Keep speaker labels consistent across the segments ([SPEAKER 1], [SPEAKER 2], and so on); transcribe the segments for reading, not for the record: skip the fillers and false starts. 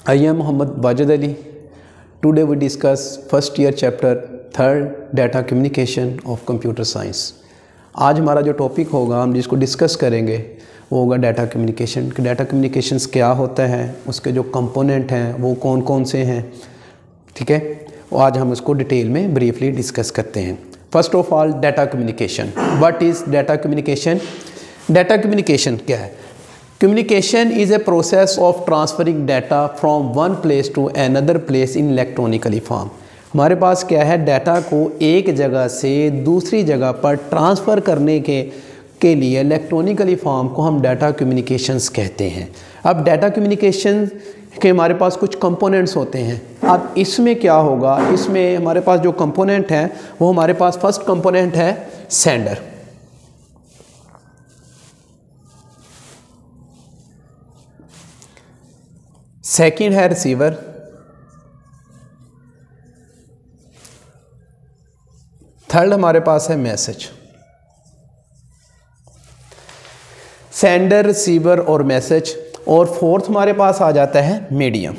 [SPEAKER 1] I am Muhammad Wajid Ali. Today we discuss first year chapter 3rd data communication of computer science. आज हमारा जो topic होगा हम जिसको डिस्कस करेंगे वो होगा डाटा कम्युनिकेशन। डाटा कम्युनिकेशंस क्या होता है, उसके जो कंपोनेंट हैं वो कौन कौन से हैं, ठीक है। और आज हम उसको डिटेल में ब्रीफली डिस्कस करते हैं। First of all data communication. What is data communication? Data communication क्या है? Communication is a process of transferring data from one place to another place in electronically form। हमारे पास क्या है, डाटा को एक जगह से दूसरी जगह पर ट्रांसफ़र करने के लिए इलेक्ट्रॉनिकली फॉर्म को हम डाटा कम्युनिकेशंस कहते हैं। अब डाटा कम्युनिकेशन के हमारे पास कुछ कंपोनेंट्स होते हैं। अब इसमें क्या होगा, इसमें हमारे पास जो कंपोनेंट हैं वो हमारे पास फर्स्ट कंपोनेंट है सेंडर। सेकंड है रिसीवर, थर्ड हमारे पास है मैसेज। सेंडर, रिसीवर और मैसेज, और फोर्थ हमारे पास आ जाता है मीडियम।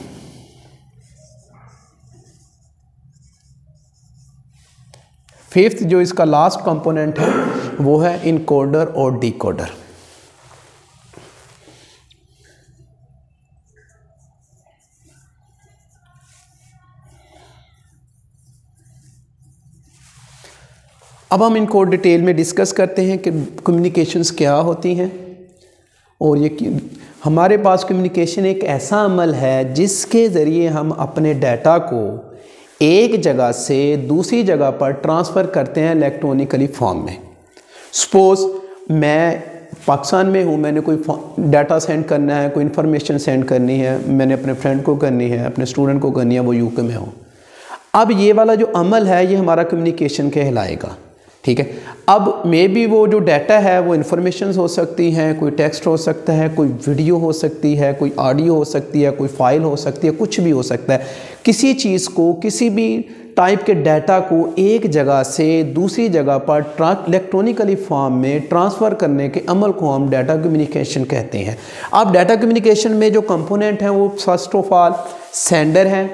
[SPEAKER 1] फिफ्थ जो इसका लास्ट कंपोनेंट है वो है इनकोडर और डिकोडर। अब हम इनको डिटेल में डिस्कस करते हैं कि कम्युनिकेशंस क्या होती हैं। और ये हमारे पास कम्युनिकेशन एक ऐसा अमल है जिसके ज़रिए हम अपने डाटा को एक जगह से दूसरी जगह पर ट्रांसफ़र करते हैं इलेक्ट्रॉनिकली फॉर्म में। सपोज़ मैं पाकिस्तान में हूँ, मैंने कोई डाटा सेंड करना है, कोई इन्फॉर्मेशन सेंड करनी है, मैंने अपने फ्रेंड को करनी है, अपने स्टूडेंट को करनी है, वो यूके में हो। अब ये वाला जो अमल है ये हमारा कम्युनिकेशन कहलाएगा, ठीक है। अब मे बी वो जो डाटा है वो इन्फॉर्मेशंस हो सकती हैं, कोई टेक्स्ट हो सकता है, कोई वीडियो हो सकती है, कोई ऑडियो हो सकती है, कोई फाइल हो सकती है, कुछ भी हो सकता है। किसी चीज़ को, किसी भी टाइप के डाटा को एक जगह से दूसरी जगह पर इलेक्ट्रॉनिकली फॉर्म में ट्रांसफ़र करने के अमल को हम डाटा कम्युनिकेशन कहते हैं। अब डाटा कम्युनिकेशन में जो कंपोनेंट हैं वो फर्स्ट ऑफ ऑल सेंडर है,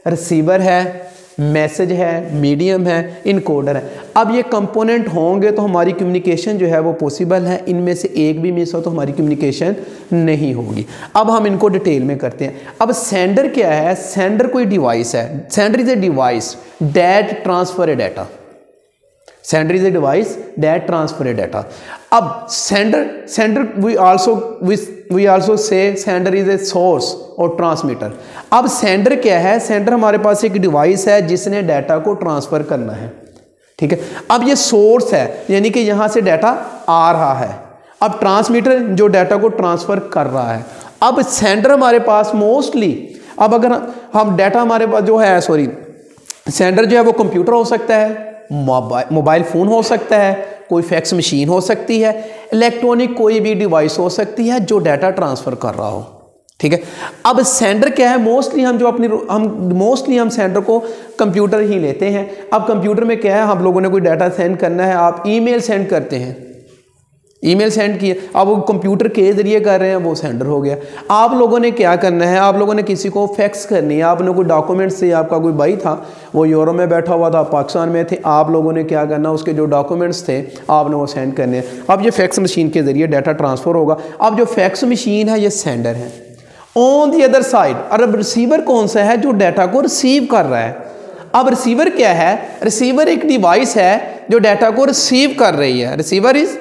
[SPEAKER 1] रिसीवर है, मैसेज है, मीडियम है, इनकोडर है। अब ये कंपोनेंट होंगे तो हमारी कम्युनिकेशन जो है वो पॉसिबल है। इनमें से एक भी मिस हो तो हमारी कम्युनिकेशन नहीं होगी। अब हम इनको डिटेल में करते हैं। अब सेंडर क्या है? सेंडर कोई डिवाइस है। Sender is a device that transfer A data. Sender is a device that transfer A data. अब sender we also say sender is a source और ट्रांसमीटर। अब सेंडर क्या है? सेंडर हमारे पास एक डिवाइस है जिसने डाटा को ट्रांसफ़र करना है, ठीक है। अब ये सोर्स है, यानी कि यहाँ से डाटा आ रहा है। अब ट्रांसमीटर जो डाटा को ट्रांसफ़र कर रहा है। अब सेंडर हमारे पास मोस्टली, अब अगर हम डाटा हमारे पास जो है, सेंडर जो है वो कंप्यूटर हो सकता है, मोबाइल फ़ोन हो सकता है, कोई फैक्स मशीन हो सकती है, इलेक्ट्रॉनिक कोई भी डिवाइस हो सकती है जो डाटा ट्रांसफ़र कर रहा हो, ठीक है। अब सेंडर क्या है? मोस्टली हम सेंडर को कंप्यूटर ही लेते हैं। अब कंप्यूटर में क्या है, हम लोगों ने कोई डाटा सेंड करना है, आप ईमेल सेंड करते हैं, ईमेल सेंड किए, अब वो कंप्यूटर के ज़रिए कर रहे हैं, वो सेंडर हो गया। आप लोगों ने क्या करना है, आप लोगों ने किसी को फैक्स करनी है, आपने कोई डॉक्यूमेंट से, आपका कोई भाई था वो यूरोप में बैठा हुआ था, पाकिस्तान में थे, आप लोगों ने क्या करना, उसके जो डॉक्यूमेंट्स थे आपने वो सेंड करने हैं। अब ये फैक्स मशीन के ज़रिए डाटा ट्रांसफ़र होगा। अब जो फैक्स मशीन है ये सेंडर है। ऑन दी अदर साइड, अब रिसीवर कौन सा है? जो डाटा को रिसीव कर रहा है। अब रिसीवर क्या है? रिसीवर एक डिवाइस है जो डाटा को रिसीव कर रही है। Receiver is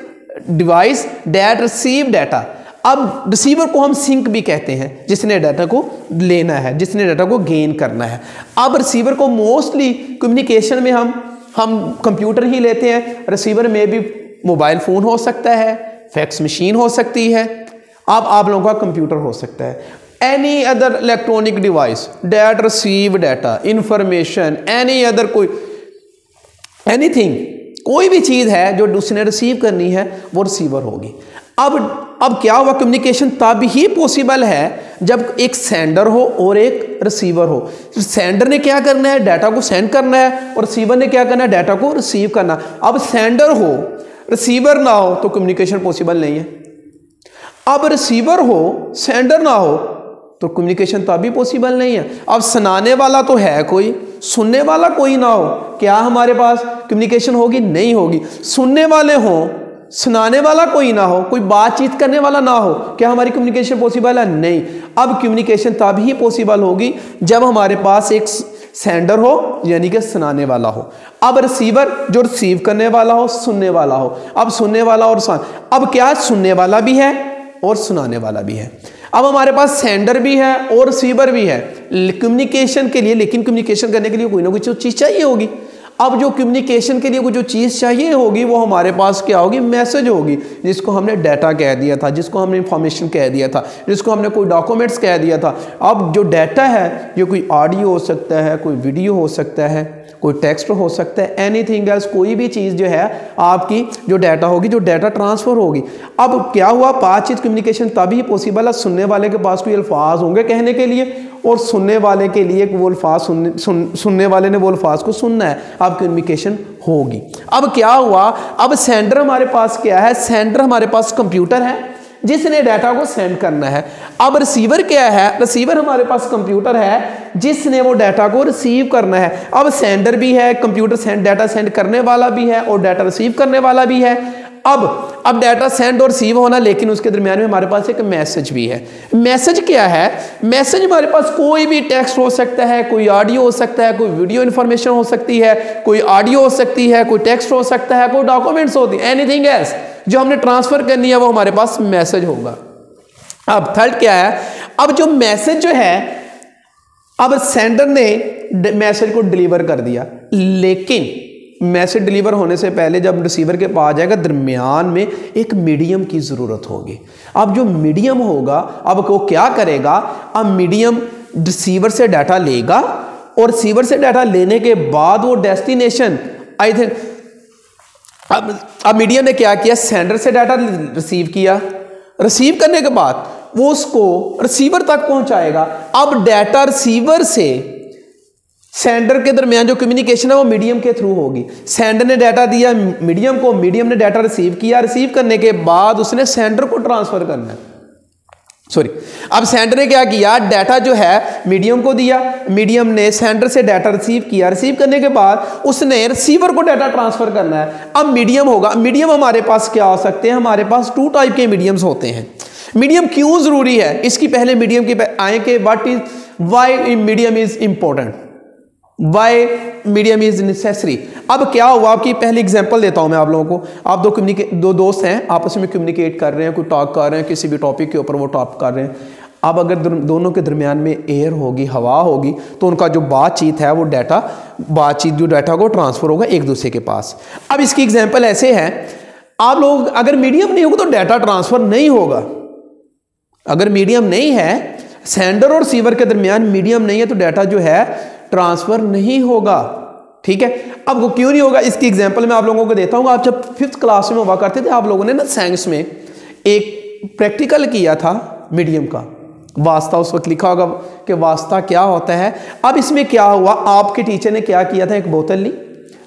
[SPEAKER 1] device that receive data. अब रिसीवर को हम सिंक भी कहते हैं, जिसने डाटा को लेना है, जिसने डाटा को गेन करना है। अब रिसीवर को मोस्टली कम्युनिकेशन में हम कंप्यूटर ही लेते हैं। रिसीवर में भी मोबाइल फ़ोन हो सकता है, फैक्स मशीन हो सकती है, अब आप लोगों का कंप्यूटर हो सकता है। Any other electronic device that receive data, information, any other कोई एनीथिंग, कोई भी चीज़ है जो उसने रिसीव करनी है वो रिसीवर होगी। अब क्या हुआ, कम्युनिकेशन तब ही पॉसिबल है जब एक सेंडर हो और एक रिसीवर हो। सेंडर ने क्या करना है? डाटा को सेंड करना है, और रिसीवर ने क्या करना है? डाटा को रिसीव करना। अब सेंडर हो, रिसीवर ना हो तो कम्युनिकेशन पॉसिबल नहीं है। अब रिसीवर हो, सेंडर ना हो तो कम्युनिकेशन तो अभी पॉसिबल नहीं है। अब सुनाने वाला तो है कोई, सुनने वाला कोई ना हो, क्या हमारे पास कम्युनिकेशन होगी? नहीं होगी। सुनने वाले हों, सुनाने वाला कोई ना हो, कोई बातचीत करने वाला ना हो, क्या हमारी कम्युनिकेशन पॉसिबल है? नहीं। अब कम्युनिकेशन तभी पॉसिबल होगी जब हमारे पास एक सेंडर हो, यानी कि सुनाने वाला हो। अब रिसीवर जो रिसीव करने वाला हो, सुनने वाला हो। अब सुनने वाला और अब क्या सुनने वाला भी है और सुनाने वाला भी है। अब हमारे पास सेंडर भी है और रिसीवर भी है कम्युनिकेशन के लिए, लेकिन कम्युनिकेशन करने के लिए कोई ना कोई चीज़ चाहिए होगी। अब जो कम्युनिकेशन के लिए वो जो चीज़ चाहिए होगी वो हमारे पास क्या होगी? मैसेज होगी, जिसको हमने डाटा कह दिया था, जिसको हमने इंफॉर्मेशन कह दिया था, जिसको हमने कोई डॉक्यूमेंट्स कह दिया था। अब जो डाटा है ये कोई ऑडियो हो सकता है, कोई वीडियो हो सकता है, कोई टेक्स्ट हो सकता है, एनीथिंग एल्स, कोई भी चीज़ जो है आपकी जो डाटा होगी, जो डाटा ट्रांसफ़र होगी। अब क्या हुआ? बातचीत कम्युनिकेशन तभी पॉसिबल है सुनने वाले के पास कोई अल्फाज होंगे कहने के लिए और सुनने वाले के लिए वो अल्फाज सुनने वाले ने वो अल्फाज को सुनना है। अब कम्युनिकेशन होगी। अब क्या हुआ? अब सेंडर हमारे पास क्या है? सेंडर हमारे पास कंप्यूटर है जिसने डाटा को सेंड करना है। अब रिसीवर क्या है? रिसीवर हमारे पास कंप्यूटर है जिसने वो डाटा को रिसीव करना है। अब सेंडर भी है, कंप्यूटर डाटा सेंड करने वाला भी है और डाटा रिसीव करने वाला भी है। अब डाटा सेंड और रिसीव होना, लेकिन उसके दरमियान में हमारे पास एक मैसेज भी है। मैसेज क्या है? मैसेज हमारे पास कोई भी टेक्स्ट हो सकता है, कोई ऑडियो हो सकता है, कोई वीडियो इंफॉर्मेशन हो सकती है, कोई ऑडियो हो सकती है, कोई टेक्स्ट हो सकता है, कोई डॉक्यूमेंट्स होती है, एनीथिंग एल्स जो हमने ट्रांसफर करनी है वो हमारे पास मैसेज होगा। अब थर्ड क्या है? अब जो मैसेज जो है, अब सेंडर ने मैसेज को डिलीवर कर दिया, लेकिन मैसेज डिलीवर होने से पहले जब रिसीवर के पास जाएगा, दरमियान में एक मीडियम की ज़रूरत होगी। अब जो मीडियम होगा, अब वो क्या करेगा? अब मीडियम रिसीवर से डाटा लेगा और रिसीवर से डाटा लेने के बाद वो डेस्टिनेशन, आई थिंक अब मीडियम ने क्या किया? सेंडर से डाटा रिसीव किया, रिसीव करने के बाद वो उसको रिसीवर तक पहुंचाएगा। अब डाटा रिसीवर से सेंडर के दरमियान जो कम्युनिकेशन है वो मीडियम के थ्रू होगी। सेंडर ने डाटा दिया मीडियम को, मीडियम ने डाटा रिसीव किया, रिसीव करने के बाद उसने सेंडर को ट्रांसफर करना है। अब सेंडर ने क्या किया? डाटा जो है मीडियम को दिया, मीडियम ने सेंडर से डाटा रिसीव किया, रिसीव करने के बाद उसने रिसीवर को डाटा ट्रांसफर करना है। अब मीडियम होगा। मीडियम हमारे पास क्या हो सकते हैं? हमारे पास 2 टाइप के मीडियम्स होते हैं। मीडियम क्यों जरूरी है? इसकी पहले मीडियम की आए कि why medium is important, why medium is necessary. अब क्या हुआ? आपकी पहली एग्जांपल देता हूं मैं आप लोगों को। आप दो दोस्त हैं, आपस में कम्युनिकेट कर रहे हैं, कोई टॉक कर रहे हैं, किसी भी टॉपिक के ऊपर वो टॉक कर रहे हैं। अब अगर दोनों के दरमियान में एयर होगी, हवा होगी, तो उनका जो बातचीत है वो जो डाटा को ट्रांसफर होगा एक दूसरे के पास। अब इसकी एग्जाम्पल ऐसे है, आप लोग अगर मीडियम नहीं होगा तो डाटा ट्रांसफर नहीं होगा। अगर मीडियम नहीं है, सेंडर और रिसीवर के दरमियान मीडियम नहीं है, तो डाटा जो है ट्रांसफर नहीं होगा। ठीक है? अब वो क्यों नहीं होगा, इसकी एग्जांपल मैं आप लोगों को देता हूं। आप जब 5th क्लास में हुआ करते थे, आप लोगों ने ना साइंस में एक प्रैक्टिकल किया था मीडियम का। वास्ता उस वक्त लिखा होगा कि वास्ता क्या होता है। अब इसमें क्या हुआ? आपके टीचर ने क्या किया था? एक बोतल ली,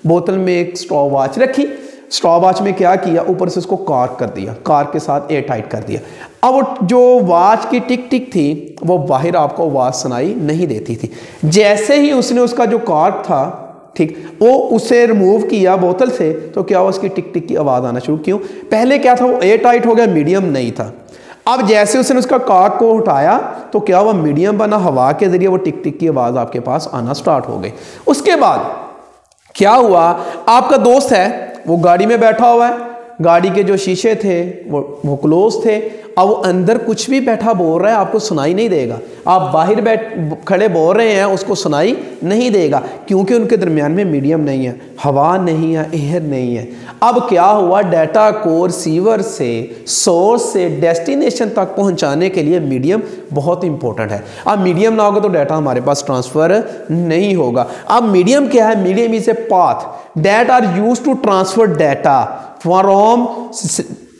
[SPEAKER 1] बोतल में एक स्ट्रॉ वॉच रखी, स्ट्रॉ वॉच में क्या किया? ऊपर से उसको कार्क कर दिया, कार्क के साथ एयर टाइट कर दिया। अब जो वॉच की टिक टिक थी वो बाहर आपको आवाज सुनाई नहीं देती थी। जैसे ही उसने उसका जो कार्क था, ठीक, वो उसे रिमूव किया बोतल से, तो क्या हुआ? उसकी टिक टिक की आवाज आना शुरू। क्यों? पहले क्या था? वो एयर टाइट हो गया, मीडियम नहीं था। अब जैसे उसने उसका कार्क को उठाया तो क्या हुआ? मीडियम बना, हवा के जरिए वो टिक टिक की आवाज आपके पास आना स्टार्ट हो गई। उसके बाद क्या हुआ? आपका दोस्त है, वो गाड़ी में बैठा हुआ है, गाड़ी के जो शीशे थे वो क्लोज थे। अब वो अंदर कुछ भी बैठा बोल रहा है, आपको सुनाई नहीं देगा। आप बाहर खड़े बोल रहे हैं, उसको सुनाई नहीं देगा, क्योंकि उनके दरमियान में मीडियम नहीं है, हवा नहीं है, एयर नहीं है। अब क्या हुआ? डाटा को रिसीवर से, सोर्स से डेस्टिनेशन तक पहुंचाने के लिए मीडियम बहुत इंपॉर्टेंट है। अब मीडियम ना होगा तो डाटा हमारे पास ट्रांसफर नहीं होगा। अब मीडियम क्या है? Medium is a path that are used to transfer data from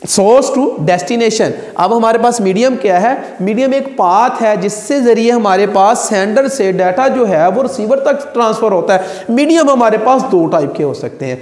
[SPEAKER 1] source to destination. अब हमारे पास मीडियम क्या है? मीडियम एक पाथ है जिससे जरिए हमारे पास सेंडर से डाटा जो है वो रिसीवर तक ट्रांसफर होता है। मीडियम हमारे पास 2 टाइप के हो सकते हैं।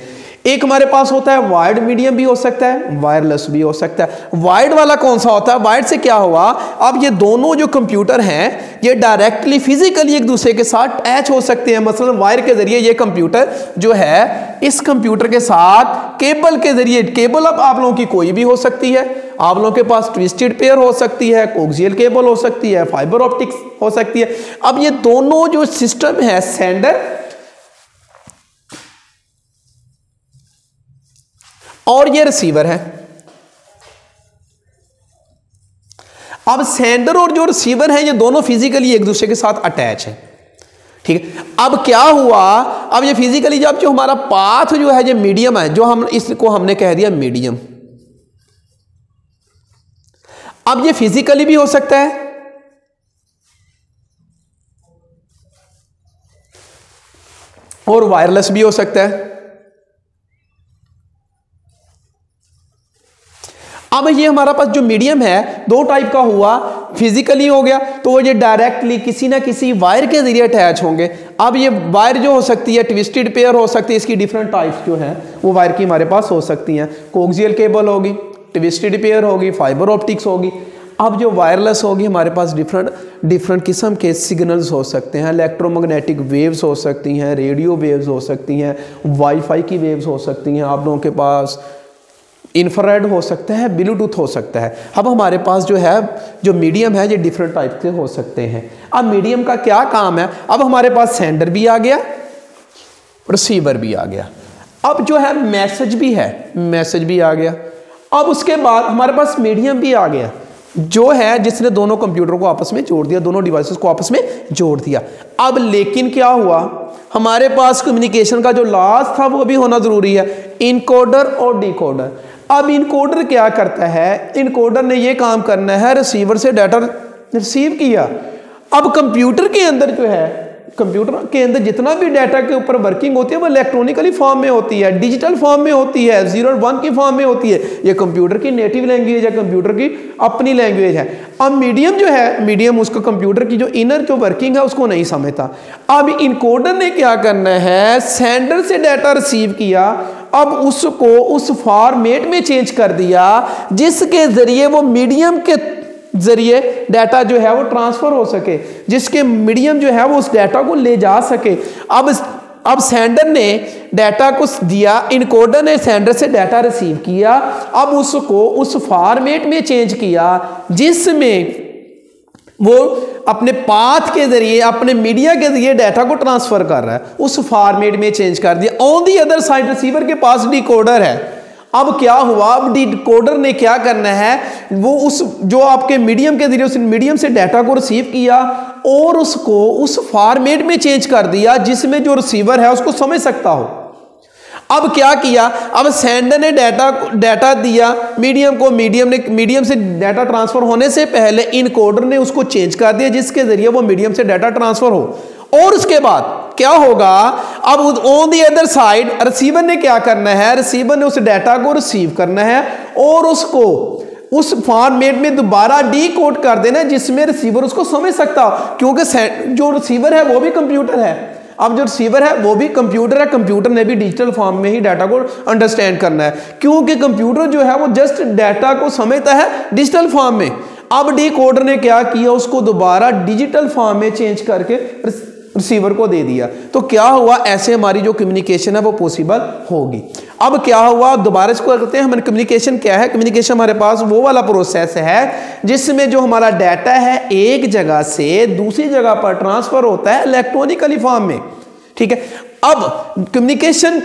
[SPEAKER 1] एक हमारे पास होता है वायर्ड मीडियम भी हो सकता है, वायरलेस भी हो सकता है। वायर्ड वाला कौन सा होता है? वायर्ड से क्या हुआ, अब ये दोनों जो कंप्यूटर हैं ये डायरेक्टली फिजिकली एक दूसरे के साथ अटैच हो सकते हैं। मसलन वायर के जरिए ये कंप्यूटर जो है इस कंप्यूटर के साथ केबल के जरिए, केबल अब आप लोगों की कोई भी हो सकती है, आप लोगों के पास ट्विस्टेड पेयर हो सकती है, कोक्सियल केबल हो सकती है, फाइबर ऑप्टिक्स हो सकती है। अब ये दोनों जो सिस्टम है, सेंडर और ये रिसीवर है। अब सेंडर और जो रिसीवर है ये दोनों फिजिकली एक दूसरे के साथ अटैच है, ठीक है। अब क्या हुआ, अब ये फिजिकली जब जो हमारा पाथ जो है, ये मीडियम है, जो हम इसको हमने कह दिया मीडियम। अब ये फिजिकली भी हो सकता है और वायरलेस भी हो सकता है। अब ये हमारा पास जो मीडियम है दो टाइप का हुआ, फिजिकली हो गया तो ये डायरेक्टली किसी ना किसी वायर के जरिए अटैच होंगे। अब ये वायर जो हो सकती है ट्विस्टेड पेयर हो सकती है, इसकी डिफरेंट टाइप्स जो है वो वायर की हमारे पास हो सकती हैं। कोक्सियल केबल होगी, ट्विस्टेड पेयर होगी, फाइबर ऑप्टिक्स होगी। अब जो वायरलेस होगी हमारे पास डिफरेंट किस्म के सिग्नल्स हो सकते हैं, इलेक्ट्रोमैग्नेटिक वेव्स हो सकती हैं, रेडियो वेव्स हो सकती हैं, वाईफाई की वेव्स हो सकती हैं, आप लोगों के पास इंफ्रारेड हो सकता है, ब्लूटूथ हो सकता है। अब हमारे पास जो है जो मीडियम है ये डिफरेंट टाइप के हो सकते हैं। अब मीडियम का क्या काम है, अब हमारे पास सेंडर भी आ गया, रिसीवर भी आ गया, अब जो है मैसेज भी है, मैसेज भी आ गया। अब उसके बाद हमारे पास मीडियम भी आ गया जो है जिसने दोनों कंप्यूटर को आपस में जोड़ दिया, दोनों डिवाइसेस को आपस में जोड़ दिया। अब लेकिन क्या हुआ, हमारे पास कम्युनिकेशन का जो लास्ट था वो भी होना जरूरी है, इनकोडर और डिकोडर। अब इनकोडर क्या करता है, इनकोडर ने ये काम करना है, रिसीवर से डाटा रिसीव किया। अब कंप्यूटर के अंदर जो है, कंप्यूटर के अंदर जितना भी डाटा के ऊपर वर्किंग होती है वो इलेक्ट्रॉनिकली फॉर्म में होती है, डिजिटल फॉर्म में होती है, 0 और 1 की फॉर्म में होती है। ये कंप्यूटर की नेटिव लैंग्वेज है, कंप्यूटर की अपनी लैंग्वेज है। अब मीडियम जो है, मीडियम उसको कंप्यूटर की जो इनर जो वर्किंग है उसको नहीं समझता। अब इनकोडर ने क्या करना है, सेंडर से डाटा रिसीव किया, अब उसको उस फॉर्मेट में चेंज कर दिया जिसके जरिए वो मीडियम के जरिए डाटा जो है वो ट्रांसफर हो सके, जिसके मीडियम जो है वो उस डाटा को ले जा सके। अब सेंडर ने डाटा को दिया, इनकोडर ने सेंडर से डाटा रिसीव किया, अब उसको उस फॉर्मेट में चेंज किया जिसमें वो अपने पाथ के जरिए, अपने मीडिया के जरिए डाटा को ट्रांसफर कर रहा है, उस फॉर्मेट में चेंज कर दिया। On the other side receiver के पास डिकोडर है। अब क्या हुआ, अब डिकोडर ने क्या करना है, वो उस जो आपके मीडियम के जरिए उस मीडियम से डाटा को रिसीव किया और उसको उस फॉर्मेट में चेंज कर दिया जिसमें जो रिसीवर है उसको समझ सकता हो। अब क्या किया, अब सेंडर ने डाटा दिया मीडियम को, मीडियम से डाटा ट्रांसफर होने से पहले इनकोडर ने उसको चेंज कर दिया जिसके जरिए वो मीडियम से डाटा ट्रांसफर हो। और उसके बाद क्या होगा, अब on the other side receiver ने क्या करना है, रिसीवर ने उस डाटा को रिसीव करना है और उसको उस फॉर्मेट में दोबारा डीकोड कर देना जिसमें रिसीवर उसको समझ सकता हो, क्योंकि जो रिसीवर है वो भी कंप्यूटर है। अब जो रिसीवर है वो भी कंप्यूटर है, कंप्यूटर ने भी डिजिटल फॉर्म में ही डाटा को अंडरस्टैंड करना है, क्योंकि कंप्यूटर जो है वो जस्ट डाटा को समझता है डिजिटल फॉर्म में। अब डिकोडर ने क्या किया, उसको दोबारा डिजिटल फॉर्म में चेंज करके रिसीवर को दे दिया। तो क्या हुआ, ऐसे हमारी जो कम्युनिकेशन है वो पॉसिबल होगी। अब क्या हुआ, दोबारा इसको करते हैं। हमारे कम्युनिकेशन क्या है, कम्युनिकेशन हमारे पास वो वाला प्रोसेस है जिसमें जो हमारा डाटा है एक जगह से दूसरी जगह पर ट्रांसफर होता है इलेक्ट्रॉनिकली फॉर्म में, ठीक है। अब कम्युनिकेशन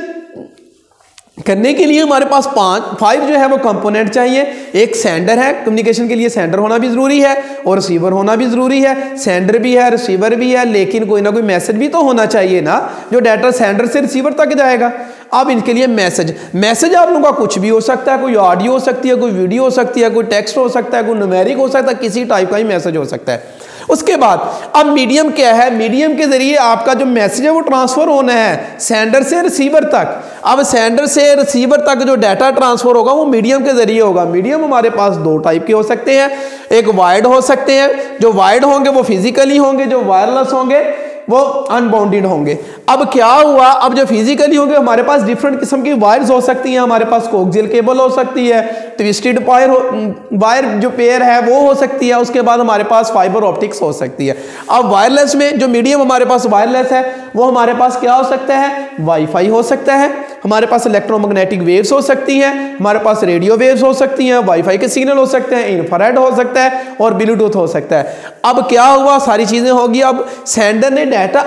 [SPEAKER 1] करने के लिए हमारे पास 5 जो है वो कंपोनेंट चाहिए। एक सेंडर है, कम्युनिकेशन के लिए सेंडर होना भी जरूरी है और रिसीवर होना भी जरूरी है। सेंडर भी है, रिसीवर भी है, लेकिन कोई ना कोई मैसेज भी तो होना चाहिए ना, जो डाटा सेंडर से रिसीवर तक जाएगा। अब इनके लिए मैसेज आप लोगों का कुछ भी हो सकता है, कोई ऑडियो हो सकती है, कोई वीडियो हो सकती है, कोई टेक्स्ट हो सकता है, कोई न्यूमेरिक हो सकता है, किसी टाइप का ही मैसेज हो सकता है। उसके बाद अब मीडियम क्या है, मीडियम के जरिए आपका जो मैसेज है वो ट्रांसफर होना है सेंडर से रिसीवर तक। अब सेंडर से रिसीवर तक जो डाटा ट्रांसफर होगा वो मीडियम के जरिए होगा। मीडियम हमारे पास 2 टाइप के हो सकते हैं, एक वायर्ड हो सकते हैं, जो वायर्ड होंगे वो फिजिकली होंगे, जो वायरलेस होंगे वो अनबाउंडेड होंगे। अब क्या हुआ, अब जो फिजिकली होंगे हमारे पास डिफरेंट किस्म की वायर्स हो सकती हैं, हमारे पास कोक्सियल केबल हो सकती है, ट्विस्टेड वायर जो पेयर है वो हो सकती है, उसके बाद हमारे पास फाइबर ऑप्टिक्स हो सकती है। अब वायरलेस में जो मीडियम हमारे पास वायरलेस है वो हमारे पास क्या हो सकता है, वाईफाई हो सकता है, हमारे पास इलेक्ट्रोमैग्नेटिक वेव्स हो सकती हैं, हमारे पास रेडियो वेव्स हो सकती हैं, वाईफाई के सिग्नल हो सकते हैं, इंफ्रारेड हो सकता है और ब्लूटूथ हो सकता है। अब क्या हुआ, सारी चीजें होगी। अब सेंडर ने डाटा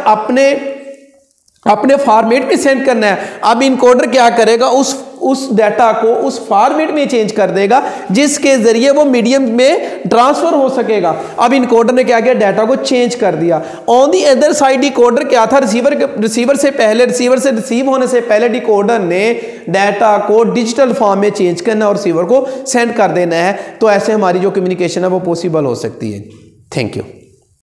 [SPEAKER 1] अपने फॉर्मेट में सेंड करना है। अब इनकोडर क्या करेगा, उस डाटा को उस फॉर्मेट में चेंज कर देगा जिसके जरिए वो मीडियम में ट्रांसफर हो सकेगा। अब इनकोडर ने क्या किया, डाटा को चेंज कर दिया। On the other side decoder क्या था, रिसीवर से रिसीव होने से पहले डिकोडर ने डाटा को डिजिटल फॉर्म में चेंज करना और रिसीवर को सेंड कर देना है। तो ऐसे हमारी जो कम्युनिकेशन है वो पॉसिबल हो सकती है। Thank you.